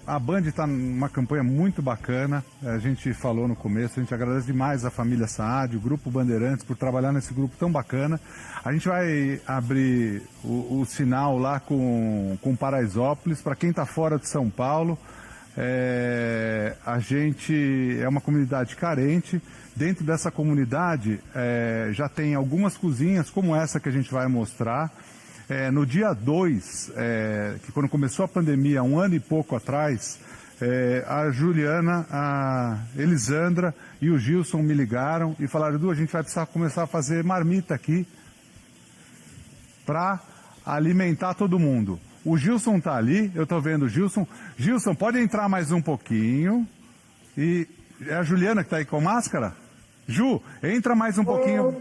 A Band está numa campanha muito bacana, a gente falou no começo, a gente agradece demais a família Saad, o Grupo Bandeirantes, por trabalhar nesse grupo tão bacana. A gente vai abrir o sinal lá com Paraisópolis, para quem está fora de São Paulo. A gente é uma comunidade carente. Dentro dessa comunidade já tem algumas cozinhas como essa que a gente vai mostrar. No dia 2, que quando começou a pandemia, um ano e pouco atrás, a Juliana, a Elisandra e o Gilson me ligaram e falaram: Edu, a gente vai precisar começar a fazer marmita aqui para alimentar todo mundo. O Gilson tá ali, eu tô vendo o Gilson. Gilson, pode entrar mais um pouquinho. E é a Juliana que tá aí com máscara? Ju, entra mais um pouquinho.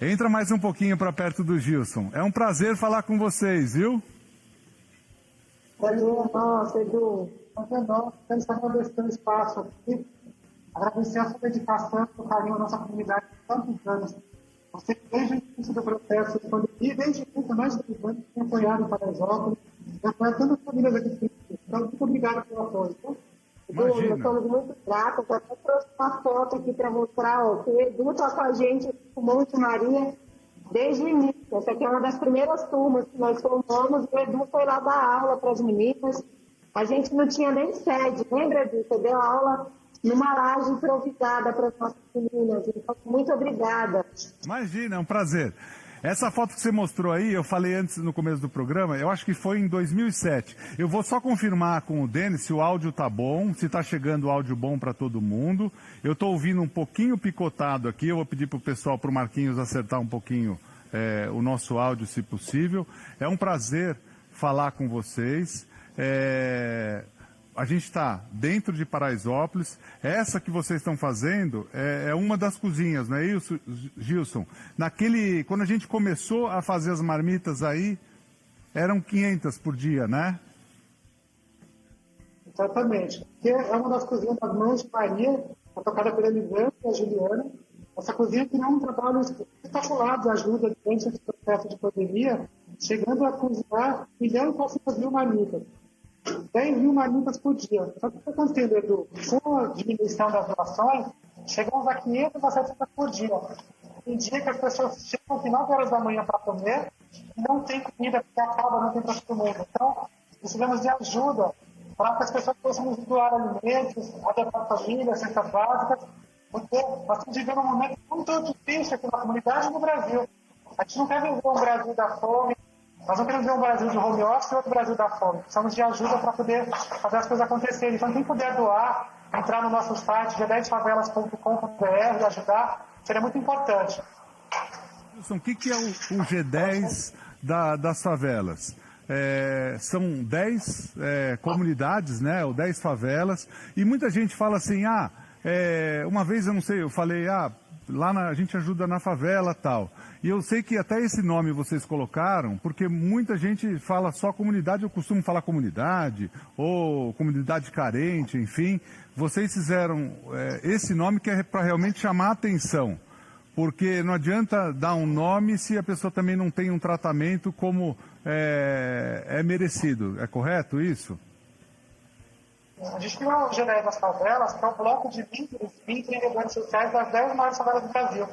Entra mais um pouquinho para perto do Gilson. É um prazer falar com vocês, viu? Nossa, Edu, estamos agradecendo o espaço aqui, agradecer a sua dedicação, o carinho da nossa comunidade por tantos anos. Você, desde o início do processo de pandemia, desde muito mais de 2 anos, tem apoiado o Paraisópolis, tem apoiado tantas famílias aqui do Rio. Então, muito obrigado pelo apoio. Edu, nós estamos muito gratos. Eu até trouxe uma foto aqui para mostrar, ó, que o Edu está com a gente, o Monte Maria, desde o início. Essa aqui é uma das primeiras turmas que nós formamos. O Edu foi lá dar aula para as meninas. A gente não tinha nem sede, lembra, Edu? Você deu aula numa laje improvisada para as nossas meninas. Então, muito obrigada. Imagina, é um prazer. Essa foto que você mostrou aí, eu falei antes no começo do programa, eu acho que foi em 2007. Eu vou só confirmar com o Denis se o áudio tá bom, se tá chegando o áudio bom para todo mundo. Eu tô ouvindo um pouquinho picotado aqui, eu vou pedir pro pessoal, pro Marquinhos, acertar um pouquinho o nosso áudio, se possível. É um prazer falar com vocês. A gente está dentro de Paraisópolis. Essa que vocês estão fazendo é uma das cozinhas, não é isso, Gilson? Quando a gente começou a fazer as marmitas aí, eram 500 por dia, né? Exatamente. Que é uma das cozinhas das mãos de Maria, tocada pela Elisandra e a Juliana. Essa cozinha tem um trabalho espetacular de ajuda durante esse processo de pandemia, chegando a cozinhar 1.400.000 marmitas. 10 mil marmitas por dia. Só que o que está acontecendo, Edu? Com a diminuição das doações, chegamos a 500 a 700 por dia. Tem dia que as pessoas chegam às 9 horas da manhã para comer e não tem comida, porque acaba, não tem para todo mundo. Então, precisamos de ajuda para que as pessoas possam nos doar alimentos, adequar a família, cestas básicas, porque nós estamos vivendo um momento muito difícil aqui na comunidade e no Brasil. A gente não quer viver um Brasil da fome. Nós não queremos ver um Brasil de home office e outro Brasil da fome. Precisamos de ajuda para poder fazer as coisas acontecerem. Então, quem puder doar, entrar no nosso site, g10favelas.com.br e ajudar, seria muito importante. Wilson, o que é o G10 das favelas? São 10 comunidades, né? Ou 10 favelas. E muita gente fala assim, uma vez, eu não sei, eu falei, a gente ajuda na favela tal. E eu sei que até esse nome vocês colocaram, porque muita gente fala só comunidade, eu costumo falar comunidade, ou comunidade carente, enfim. Vocês fizeram esse nome que é para realmente chamar a atenção, porque não adianta dar um nome se a pessoa também não tem um tratamento como é merecido. É correto isso? A gente criou o G10 das favelas, que é um bloco de 20 empreendedores sociais das 10 maiores favelas do Brasil.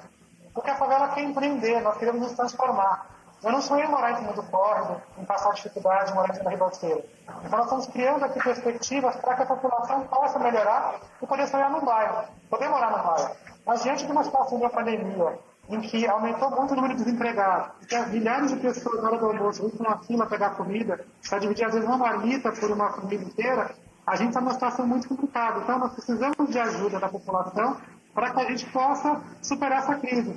Porque a favela quer empreender, nós queremos nos transformar. Eu não sonhei em morar em cima do córrego, em passar dificuldade, morar em cima da ribanceira. Então nós estamos criando aqui perspectivas para que a população possa melhorar e poder sonhar no bairro, poder morar no bairro. Mas diante de uma situação de pandemia, em que aumentou muito o número de desempregados, e que milhares de pessoas na hora do almoço vão para uma fila pegar comida, para dividir às vezes uma marmita por uma família inteira, a gente está numa situação muito complicada. Então nós precisamos de ajuda da população para que a gente possa superar essa crise.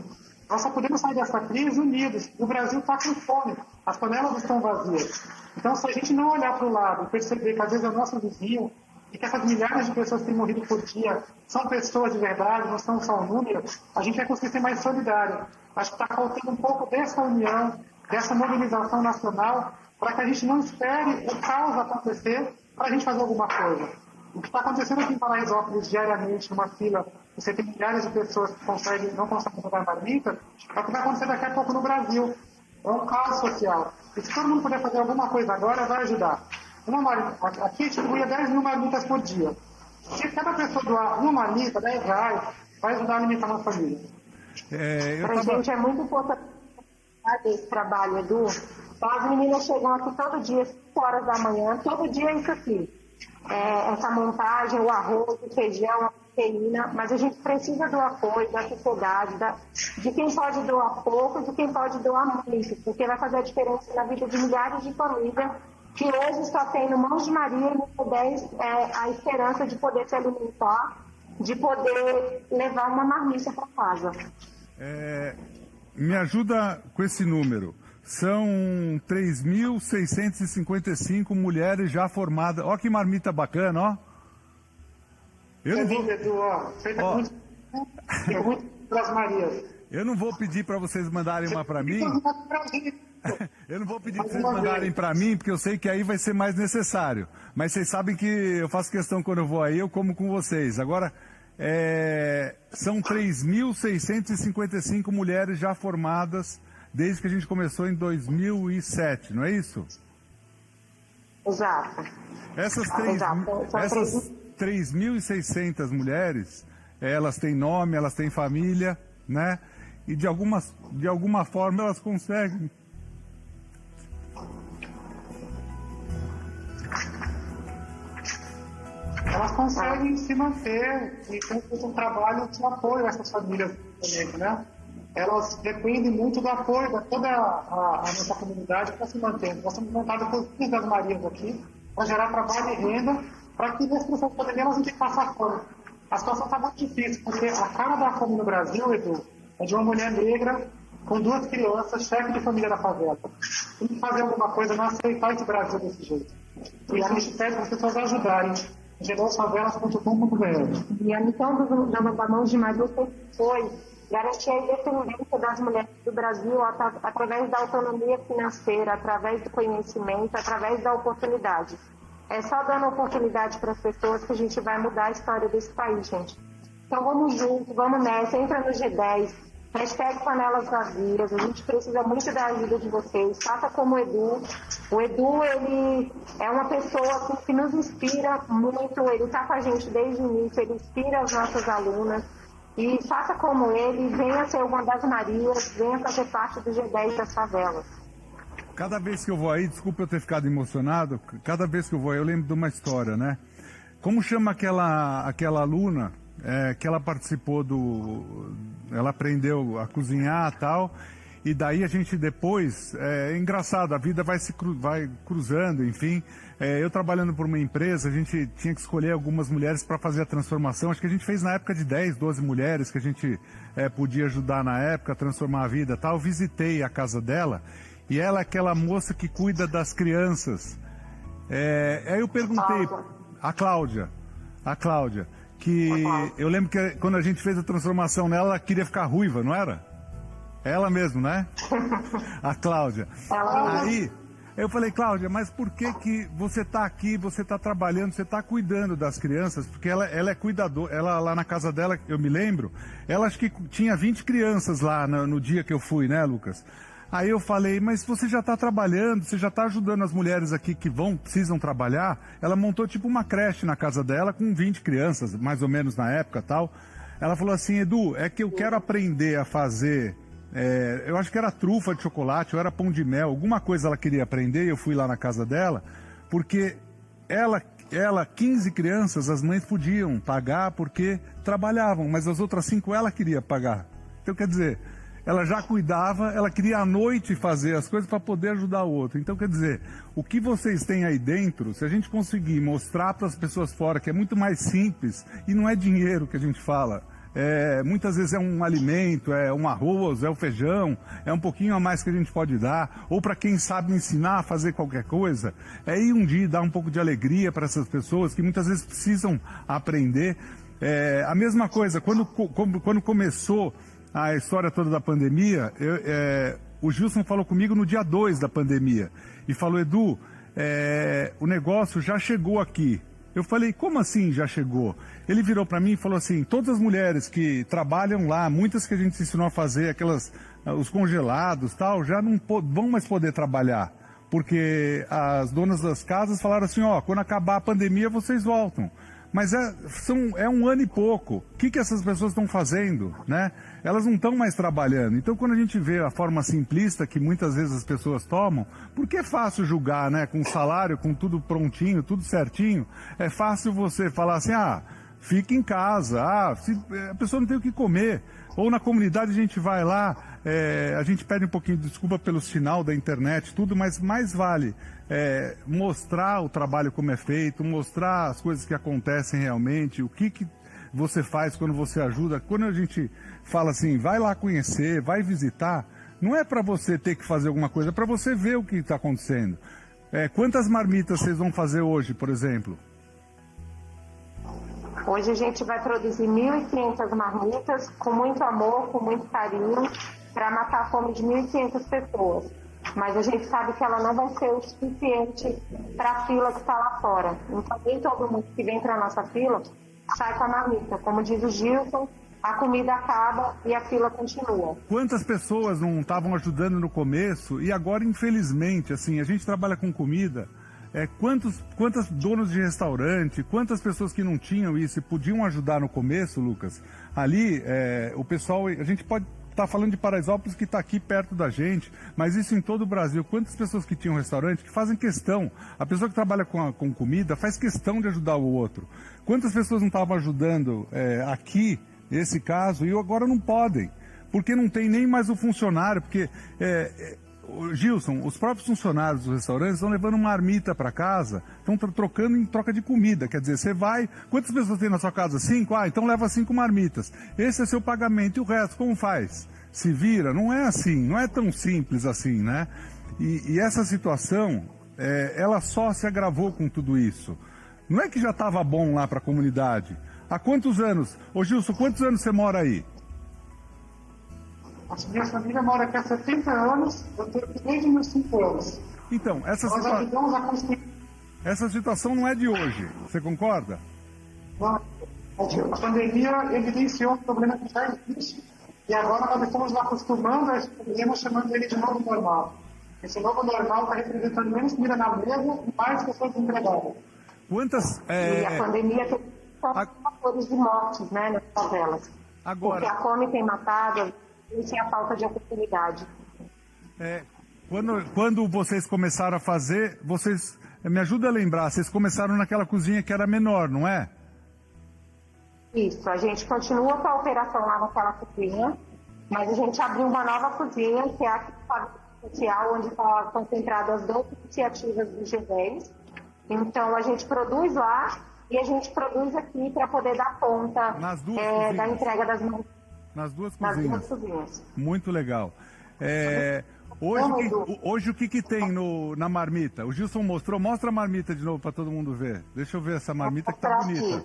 Nós só podemos sair dessa crise unidos. O Brasil está com fome, as panelas estão vazias. Então, se a gente não olhar para o lado e perceber que às vezes é o nosso vizinho e que essas milhares de pessoas que têm morrido por dia são pessoas de verdade, não são só um número, a gente vai conseguir ser mais solidário. Acho que está faltando um pouco dessa união, dessa mobilização nacional, para que a gente não espere o caos acontecer para a gente fazer alguma coisa. O que está acontecendo aqui em Paraisópolis diariamente, numa fila, você tem milhares de pessoas que não conseguem jogar marmita, é o que vai acontecer daqui a pouco no Brasil. É um caos social. E se todo mundo puder fazer alguma coisa agora, vai ajudar. Aqui distribuía 10 mil marmitas por dia. Se cada pessoa doar uma marmita, R$10, vai ajudar a alimentar uma família. Para a gente é muito importante esse trabalho, Edu. Então, as meninas chegam aqui todo dia, 5 horas da manhã, todo dia é isso aqui. Essa montagem, o arroz, o feijão, a proteína, mas a gente precisa do apoio da sociedade, de quem pode doar pouco e de quem pode doar muito, porque vai fazer a diferença na vida de milhares de famílias que hoje só tem no Mãos de Maria e no P10 a esperança de poder se alimentar, de poder levar uma marmita para casa. Me ajuda com esse número. São 3.655 mulheres já formadas. Ó que marmita bacana, ó. Eu não vou... Eu não vou pedir para vocês mandarem uma para mim. Eu não vou pedir para vocês mandarem para mim, porque eu sei que aí vai ser mais necessário. Mas vocês sabem que eu faço questão quando eu vou aí, eu como com vocês. Agora, são 3.655 mulheres já formadas desde que a gente começou em 2007, não é isso? Exato. Essas 3.600 mulheres, elas têm nome, elas têm família, né? E de alguma forma elas conseguem se manter e tem um trabalho de apoio a essas famílias também, né? Elas dependem muito do apoio de toda a nossa comunidade para se manter. Nós estamos montados por Filhos das Marias aqui para gerar trabalho e renda para que nessa situação de pandemia elas não tenham que passar fome. A situação está muito difícil, porque a cara da fome no Brasil, Edu, é de uma mulher negra com 2 crianças, chefe de família da favela. Tem que fazer alguma coisa, não aceitar esse Brasil desse jeito. E a gente pede para as pessoas ajudarem. genosfavelas.com.br. E a missão da Mãos de Maria foi garantir a independência das mulheres do Brasil através da autonomia financeira, através do conhecimento, através da oportunidade. É só dando oportunidade para as pessoas que a gente vai mudar a história desse país, gente. Então vamos juntos, vamos nessa, entra no G10, hashtag Panelas Vazias, a gente precisa muito da ajuda de vocês, faça como o Edu. O Edu, ele é uma pessoa que nos inspira muito, ele está com a gente desde o início, ele inspira as nossas alunas. E faça como ele, venha ser uma das Marias, venha fazer parte do G10 das favelas. Cada vez que eu vou aí, desculpa eu ter ficado emocionado, cada vez que eu vou aí eu lembro de uma história, né? Como chama aquela aluna que ela participou ela aprendeu a cozinhar e tal, e daí a gente depois, é engraçado, a vida vai cruzando, enfim. Eu trabalhando por uma empresa, a gente tinha que escolher algumas mulheres para fazer a transformação. Acho que a gente fez na época de 10, 12 mulheres que a gente podia ajudar na época a transformar a vida e tal. Eu visitei a casa dela e ela é aquela moça que cuida das crianças. Aí eu perguntei, a Cláudia, que eu lembro que quando a gente fez a transformação nela, ela queria ficar ruiva, não era? Ela mesmo, né? A Cláudia. Aí eu falei, Cláudia, mas por que você está aqui, você está trabalhando, você está cuidando das crianças? Porque ela é cuidadora, ela lá na casa dela, eu me lembro, ela acho que tinha 20 crianças lá no dia que eu fui, né, Lucas? Aí eu falei, mas você já está trabalhando, você já está ajudando as mulheres aqui que precisam trabalhar? Ela montou tipo uma creche na casa dela com 20 crianças, mais ou menos na época e tal. Ela falou assim, Edu, é que eu quero aprender a fazer... eu acho que era trufa de chocolate ou era pão de mel, alguma coisa ela queria aprender e eu fui lá na casa dela, porque ela 15 crianças, as mães podiam pagar porque trabalhavam, mas as outras 5 ela queria pagar. Então quer dizer, ela já cuidava, ela queria à noite fazer as coisas para poder ajudar o outro. Então quer dizer, o que vocês têm aí dentro, se a gente conseguir mostrar para as pessoas fora que é muito mais simples, e não é dinheiro que a gente fala, muitas vezes é um alimento, é um arroz, é o feijão, é um pouquinho a mais que a gente pode dar, ou para quem sabe ensinar a fazer qualquer coisa, ir um dia dar um pouco de alegria para essas pessoas que muitas vezes precisam aprender. A mesma coisa, quando começou a história toda da pandemia, o Gilson falou comigo no dia 2 da pandemia, e falou, Edu, o negócio já chegou aqui. Eu falei, como assim já chegou? Ele virou para mim e falou assim, todas as mulheres que trabalham lá, muitas que a gente ensinou a fazer, os congelados tal, já não vão mais poder trabalhar. porque as donas das casas falaram assim, ó, quando acabar a pandemia vocês voltam. Mas é um ano e pouco. O que essas pessoas estão fazendo, né? Elas não estão mais trabalhando. Então, quando a gente vê a forma simplista que muitas vezes as pessoas tomam, porque é fácil julgar, né? Com salário, com tudo prontinho, tudo certinho. É fácil você falar assim, fica em casa, a pessoa não tem o que comer. Ou na comunidade a gente vai lá, a gente pede um pouquinho de desculpa pelo sinal da internet, tudo, mas mais vale mostrar o trabalho como é feito, mostrar as coisas que acontecem realmente, o que você faz quando você ajuda. Quando a gente fala assim, vai lá conhecer, vai visitar, não é para você ter que fazer alguma coisa, é para você ver o que está acontecendo. Quantas marmitas vocês vão fazer hoje, por exemplo? Hoje a gente vai produzir 1.500 marmitas com muito amor, com muito carinho, para matar a fome de 1.500 pessoas. Mas a gente sabe que ela não vai ser o suficiente para a fila que está lá fora. Então, nem todo mundo que vem para a nossa fila sai com a marmita. Como diz o Gilson, a comida acaba e a fila continua. Quantas pessoas não estavam ajudando no começo e agora, infelizmente, assim, a gente trabalha com comida... quantas donos de restaurante, quantas pessoas que não tinham isso e podiam ajudar no começo, Lucas? Ali, o pessoal, a gente pode estar falando de Paraisópolis que está aqui perto da gente, mas isso em todo o Brasil. Quantas pessoas que tinham restaurante que fazem questão, a pessoa que trabalha com comida faz questão de ajudar o outro. Quantas pessoas não estavam ajudando aqui, nesse caso, e agora não podem, porque não tem nem mais o funcionário, porque... Gilson, os próprios funcionários dos restaurantes estão levando uma marmita para casa, estão trocando em troca de comida. Quer dizer, você vai... Quantas pessoas tem na sua casa? 5? Então leva 5 marmitas. Esse é seu pagamento. E o resto, como faz? Se vira? Não é assim, não é tão simples assim, né? E essa situação, ela só se agravou com tudo isso. Não é que já estava bom lá para a comunidade. Há quantos anos? Ô Gilson, quantos anos você mora aí? A minha família mora aqui há 70 anos, eu tenho desde meus 5 anos. Então, Nós ajudamos a construir. essa situação não é de hoje, você concorda? A pandemia evidenciou um problema que já existe e agora nós estamos acostumando a esse problema, chamando ele de novo normal. Esse novo normal está representando menos comida na mesa e mais pessoas desempregadas. E a pandemia tem fatores de mortes, né, nas favelas. Agora... Porque a fome tem matado... Isso é a falta de oportunidade. Quando vocês começaram a fazer, vocês, me ajuda a lembrar, vocês começaram naquela cozinha que era menor, não é? Isso, a gente continua com a operação lá naquela cozinha, mas a gente abriu uma nova cozinha, que é a social, onde estão concentradas as 12 iniciativas do G10. Então, a gente produz lá e a gente produz aqui para poder dar conta da entrega das mãos. Nas duas cozinhas. Muito legal. Hoje o que tem na marmita? O Gilson mostrou. Mostra a marmita de novo para todo mundo ver. Deixa eu ver essa marmita que tá bonita.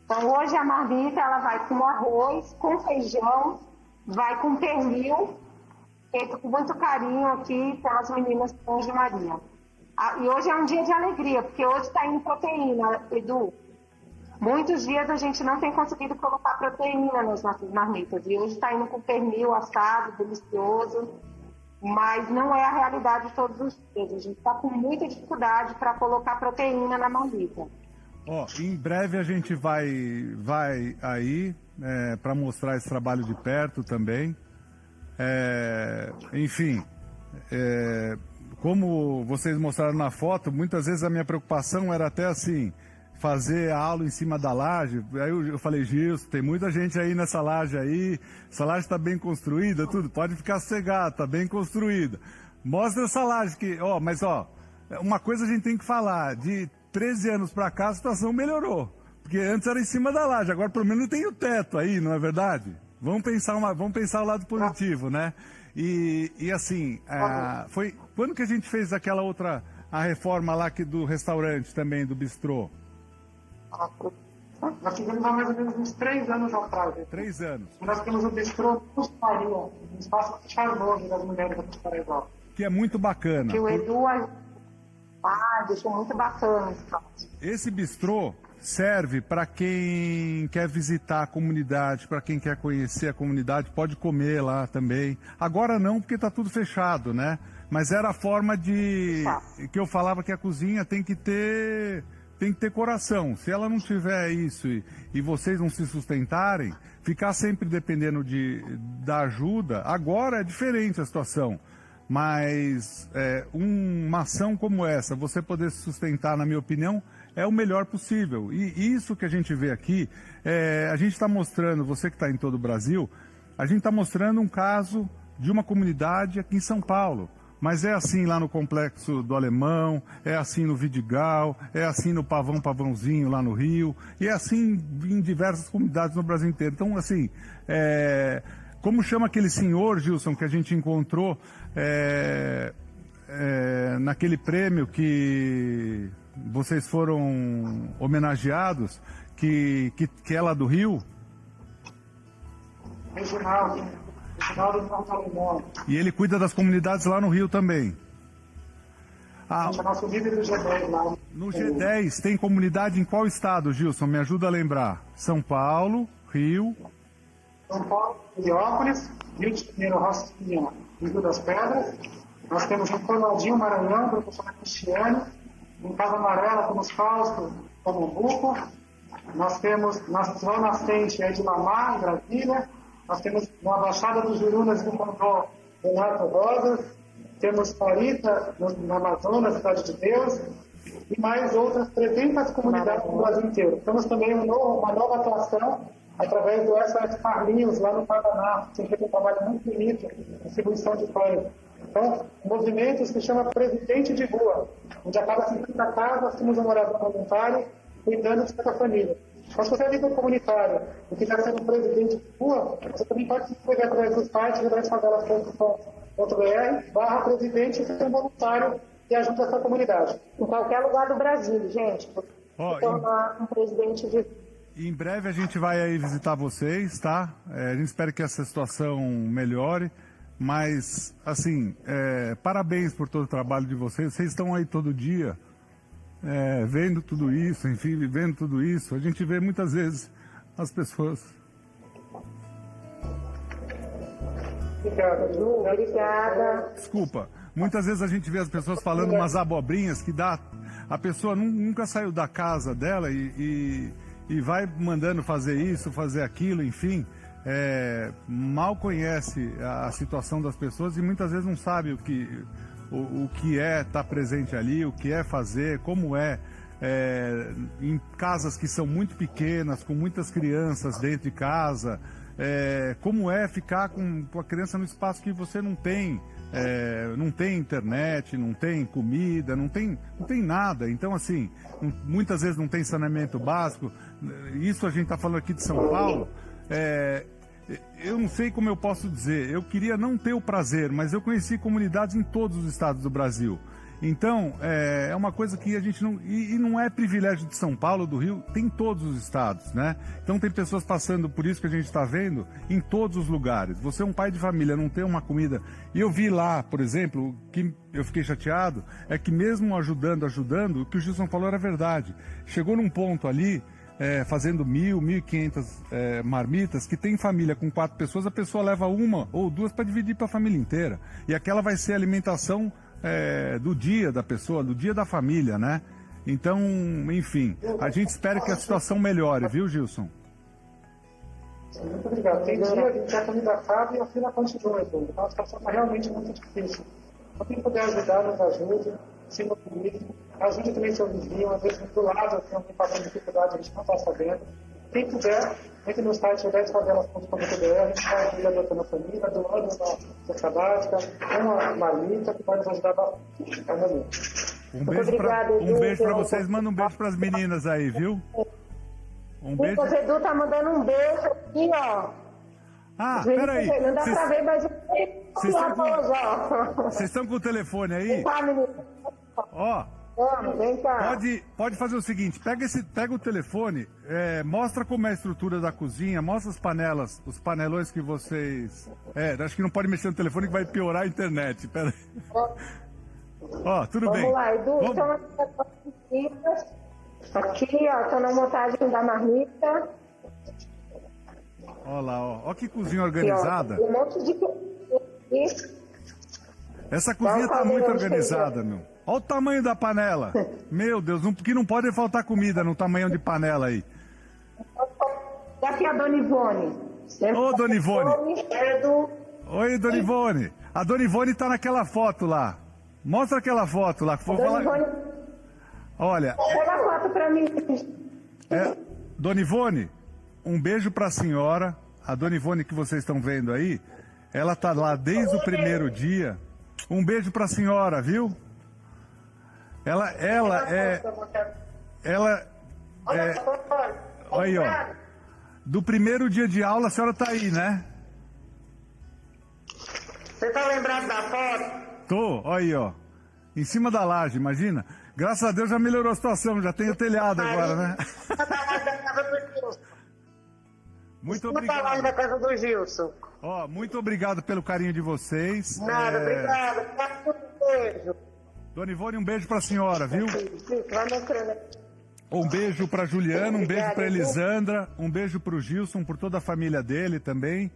Então hoje a marmita ela vai com arroz, com feijão, vai com pernil, feito com muito carinho aqui pelas meninas do Anjo Maria. E hoje é um dia de alegria, porque hoje está indo proteína, Edu. Muitos dias a gente não tem conseguido colocar proteína nas nossas marmitas. E hoje está indo com pernil assado, delicioso. Mas não é a realidade de todos os dias. A gente está com muita dificuldade para colocar proteína na marmita. Em breve a gente vai aí para mostrar esse trabalho de perto também. Enfim, como vocês mostraram na foto, muitas vezes a minha preocupação era até assim... fazer a aula em cima da laje. Aí eu falei, Gilson, tem muita gente aí nessa laje aí, essa laje está bem construída, tudo, pode ficar sossegado, está bem construída. Mostra essa laje que, mas uma coisa a gente tem que falar, de 13 anos para cá a situação melhorou, porque antes era em cima da laje, agora pelo menos tem o teto aí, não é verdade? Vamos pensar o lado positivo, né? E assim, foi quando que a gente fez aquela outra, a reforma lá do restaurante também, do bistrô? Nós tivemos há mais ou menos uns 3 anos atrás. 3 anos. Nós temos o bistrô Maria, um espaço charmoso das mulheres da Paraisópolis. Que é muito bacana. Que o Edu deixou muito bacana esse espaço. Esse bistrô serve para quem quer visitar a comunidade, para quem quer conhecer a comunidade, pode comer lá também. Agora não, porque está tudo fechado, né? mas era a forma de... que eu falava que a cozinha tem que ter coração. Se ela não tiver isso e vocês não se sustentarem, ficar sempre dependendo da ajuda, agora é diferente a situação. Mas uma ação como essa, você poder se sustentar, na minha opinião, é o melhor possível. E isso que a gente vê aqui, a gente está mostrando, você que está em todo o Brasil, a gente está mostrando um caso de uma comunidade aqui em São Paulo. Mas é assim lá no Complexo do Alemão, é assim no Vidigal, é assim no Pavãozinho lá no Rio, e é assim em diversas comunidades no Brasil inteiro. Então, assim, como chama aquele senhor, Gilson, que a gente encontrou naquele prêmio que vocês foram homenageados, que é lá do Rio? Reginaldo Alemão. E ele cuida das comunidades lá no Rio também. A gente é nosso líder do G10 lá. No G10 tem comunidade em qual estado, Gilson? Me ajuda a lembrar. São Paulo, Rio... São Paulo, Heliópolis, Rio de Janeiro, Rocinha, Rio das Pedras. Nós temos em Coronadinho, Maranhão, professora Cristiane. Em Casa Amarela temos Fausto, Pernambuco. Nós temos na Zona Nascente, de Lamar, em Brasília. Nós temos na Baixada dos Jurunas, no Condó, Renato Rosas. Temos Farita, no Amazonas, Cidade de Deus. E mais outras 300 comunidades no Brasil inteiro. Temos também uma nova atuação através do SOS Carlinhos, lá no Paraná, que tem feito um trabalho muito bonito, distribuição de pães. Então, o movimento se chama Presidente de Rua, onde a cada 50 casas temos um morador voluntário cuidando de cada família. Então, se você é líder comunitário e quiser ser um presidente de rua, você também pode se inscrever através do site redaisfavelas.com.br/presidente e ser um voluntário que ajuda essa comunidade. Em qualquer lugar do Brasil, gente. Se tornar um presidente de rua. Em breve a gente vai aí visitar vocês, tá? A gente espera que essa situação melhore, mas, assim, parabéns por todo o trabalho de vocês. Vocês estão aí todo dia, vendo tudo isso, enfim, vivendo tudo isso. A gente vê muitas vezes as pessoas... Obrigada, Ju. Obrigada. Desculpa. Muitas vezes a gente vê as pessoas falando umas abobrinhas que dá... A pessoa nunca saiu da casa dela e vai mandando fazer isso, fazer aquilo, enfim, mal conhece a situação das pessoas e muitas vezes não sabe o que é estar presente ali, o que é fazer, como em casas que são muito pequenas, com muitas crianças dentro de casa, como é ficar com a criança no espaço que você não tem internet, não tem comida, não tem nada. Então, assim, muitas vezes não tem saneamento básico. Isso a gente está falando aqui de São Paulo. Eu não sei como eu posso dizer. Eu queria não ter o prazer, mas eu conheci comunidades em todos os estados do Brasil. Então, é uma coisa que a gente não... E não é privilégio de São Paulo, do Rio, tem em todos os estados, né? Então tem pessoas passando por isso que a gente está vendo em todos os lugares. Você é um pai de família, não tem uma comida... E eu vi lá, por exemplo, o que eu fiquei chateado, é que mesmo ajudando, o que o Gilson falou era verdade. Chegou num ponto ali, fazendo 1.500 marmitas, que tem família com 4 pessoas, a pessoa leva uma ou duas para dividir para a família inteira. E aquela vai ser a alimentação... do dia da pessoa, do dia da família, né? Então, enfim, a gente espera que a situação melhore, viu, Gilson? Muito obrigado. Tem dia que a comida acaba e a fila continua, então a situação está realmente muito difícil. Então, quem puder ajudar, nos ajude, se mobilize, ajude também seu vizinho, às vezes do lado tem alguém passando dificuldade, a gente não está sabendo. Quem puder, entre no site redaisfavelas.com.br, a gente vai ajudar adotando a família, doando uma sabática, uma marmita que vai nos ajudar bastante. Um beijo para vocês, manda um beijo para as meninas aí, viu? Um beijo. O Edu tá mandando um beijo aqui, ó. Ah, peraí. Não dá pra ver, mas... Vocês estão com o telefone aí? Tá, menino. Ó. Vem cá. Pode fazer o seguinte, pega o telefone, mostra como é a estrutura da cozinha, mostra as panelas, os panelões que vocês... acho que não pode mexer no telefone que vai piorar a internet, pera aí. Ó, tudo bem. Vamos lá, Edu, aqui, ó, tô na montagem da marmita. Ó lá, ó que cozinha organizada. Aqui, ó, um monte de... Essa cozinha tá muito organizada, meu. Olha o tamanho da panela. Meu Deus, que não pode faltar comida no tamanho de panela aí. E aqui a Dona Ivone. Ô, Dona Ivone. É do... Oi, Dona Ivone. A Dona Ivone tá naquela foto lá. Mostra aquela foto lá. Que for Dona falar... Ivone, Olha, pega a foto pra mim. Dona Ivone, um beijo pra senhora. A Dona Ivone que vocês estão vendo aí, ela tá lá desde o primeiro dia. Um beijo pra senhora, viu? Ela é... Aí, ó. Do primeiro dia de aula, a senhora tá aí, né? Você tá lembrado da foto? Tô, olha aí, ó. Em cima da laje, imagina. Graças a Deus já melhorou a situação, já tem o telhado agora, né? Muito obrigado. Não tá lá na casa do Gilson. Ó, muito obrigado pelo carinho de vocês. Nada, obrigado. Um beijo. Dona Ivone, um beijo pra senhora, viu? Vai mostrando. Um beijo pra Juliana, um beijo pra Elisandra, um beijo pro Gilson, por toda a família dele também.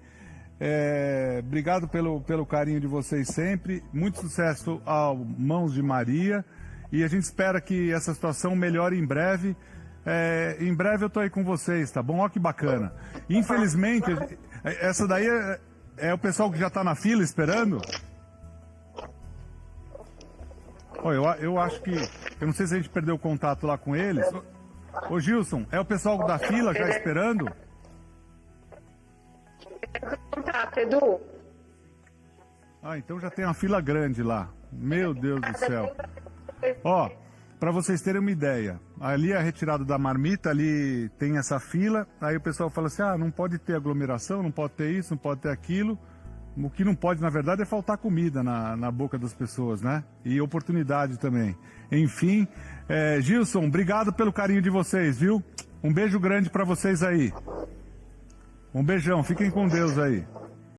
Obrigado pelo carinho de vocês sempre. Muito sucesso ao Mãos de Maria. E a gente espera que essa situação melhore em breve. Em breve eu tô aí com vocês, tá bom? Olha que bacana. Infelizmente, essa daí é o pessoal que já tá na fila esperando. Eu acho que... Eu não sei se a gente perdeu o contato lá com eles. Ô Gilson, é o pessoal da fila já esperando? Contato, Edu. Ah, então já tem uma fila grande lá. Meu Deus do céu. Ó, para vocês terem uma ideia, ali é a retirada da marmita, ali tem essa fila, aí o pessoal fala assim, não pode ter aglomeração, não pode ter isso, não pode ter aquilo. O que não pode, na verdade, é faltar comida na boca das pessoas, né? E oportunidade também. Enfim, Gilson, obrigado pelo carinho de vocês, viu? Um beijo grande para vocês aí. Um beijão, fiquem com Deus aí.